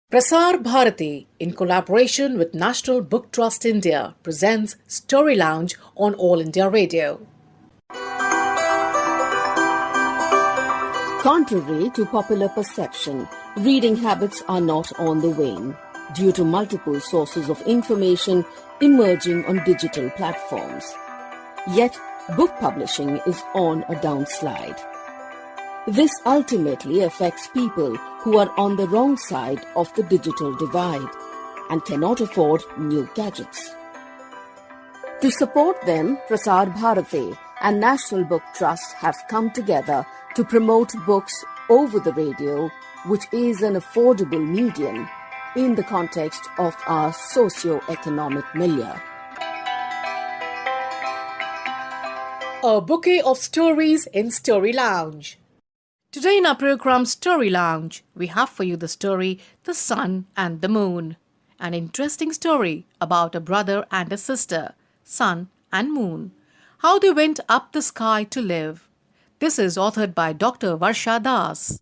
Prasar Bharati, in collaboration with National Book Trust India, presents Story Lounge on All India Radio. Contrary to popular perception, reading habits are not on the wane due to multiple sources of information emerging on digital platforms. Yet, book publishing is on a downslide. This ultimately affects people who are on the wrong side of the digital divide and cannot afford new gadgets. To support them, Prasar Bharati and National Book Trust have come together to promote books over the radio, which is an affordable medium in the context of our socio-economic milieu. A bouquet of stories in Story Lounge. Today in our program Story Lounge, we have for you the story The Sun and the Moon. An interesting story about a brother and a sister, sun and moon. How they went up the sky to live. This is authored by Dr. Varsha Das.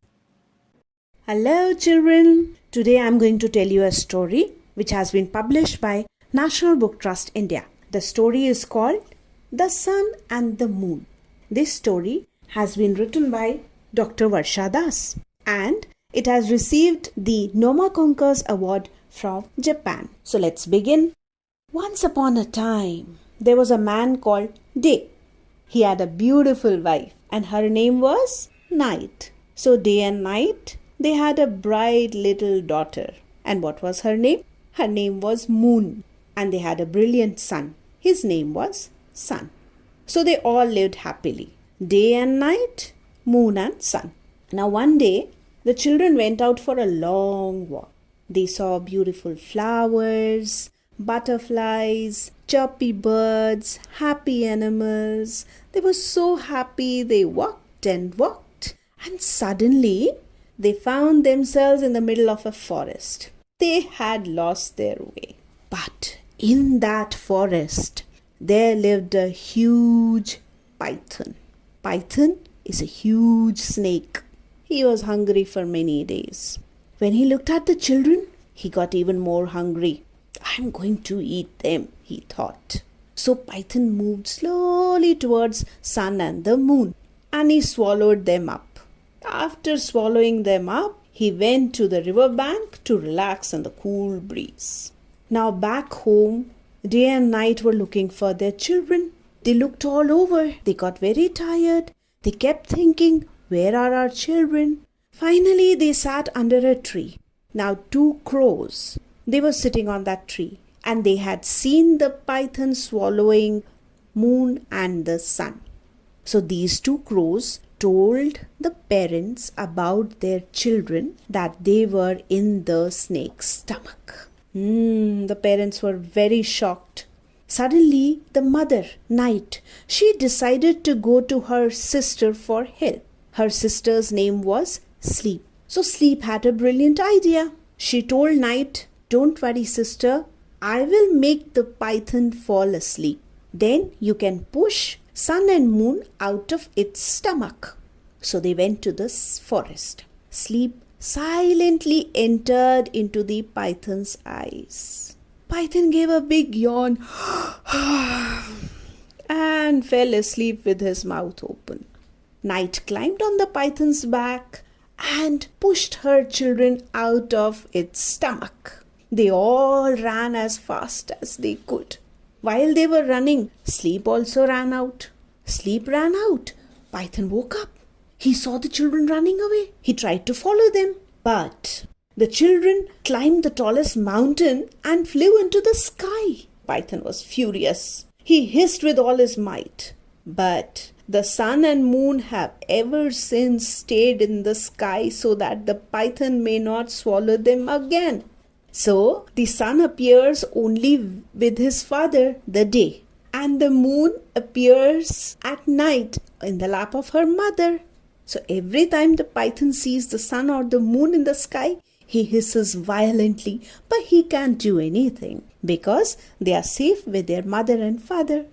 Hello children, today I am going to tell you a story which has been published by National Book Trust India. The story is called The Sun and the Moon. This story has been written by Dr. Varsha Das and it has received the Noma Conquers Award from Japan. So let's begin. Once upon a time, there was a man called Day. He had a beautiful wife and her name was Night. So day and night, they had a bright little daughter. And what was her name? Her name was Moon. And they had a brilliant son. His name was Sun. So they all lived happily. Day and night, moon and sun. Now one day, the children went out for a long walk. They saw beautiful flowers, butterflies, chirpy birds, happy animals. They were so happy they walked and walked. And suddenly, they found themselves in the middle of a forest. They had lost their way. But in that forest, there lived a huge python. Python is a huge snake. He was hungry for many days. When he looked at the children, he got even more hungry. I'm going to eat them, he thought. So Python moved slowly towards Sun and the Moon and he swallowed them up. After swallowing them up, he went to the river bank to relax in the cool breeze. Now back home, Day and Night were looking for their children. They looked all over. They got very tired. They kept thinking, where are our children? Finally, they sat under a tree. Now 2 crows, they were sitting on that tree and they had seen the python swallowing Moon and the Sun. So these 2 crows told the parents about their children that they were in the snake's stomach. The parents were very shocked. Suddenly, the mother, Night, she decided to go to her sister for help. Her sister's name was Sleep. So Sleep had a brilliant idea. She told Night, don't worry sister, I will make the python fall asleep. Then you can push Sun and Moon out of its stomach. So they went to the forest. Sleep silently entered into the python's eyes. Python gave a big yawn and fell asleep with his mouth open. Night climbed on the python's back and pushed her children out of its stomach. They all ran as fast as they could. While they were running, Sleep also ran out. Sleep ran out. Python woke up. He saw the children running away. He tried to follow them. But the children climbed the tallest mountain and flew into the sky. Python was furious. He hissed with all his might. But the Sun and Moon have ever since stayed in the sky so that the python may not swallow them again. So the Sun appears only with his father, the Day, and the Moon appears at night in the lap of her mother. So every time the python sees the sun or the moon in the sky, he hisses violently, but he can't do anything because they are safe with their mother and father.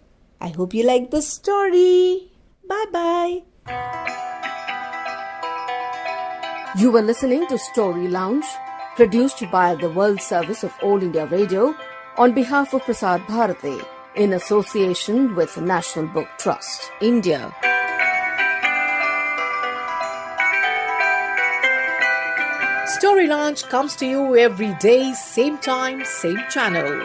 I hope you like this story. Bye-bye. You were listening to Story Lounge, Produced by the World Service of All India Radio on behalf of Prasar Bharati in association with National Book Trust, India. Story Lounge comes to you every day, same time, same channel.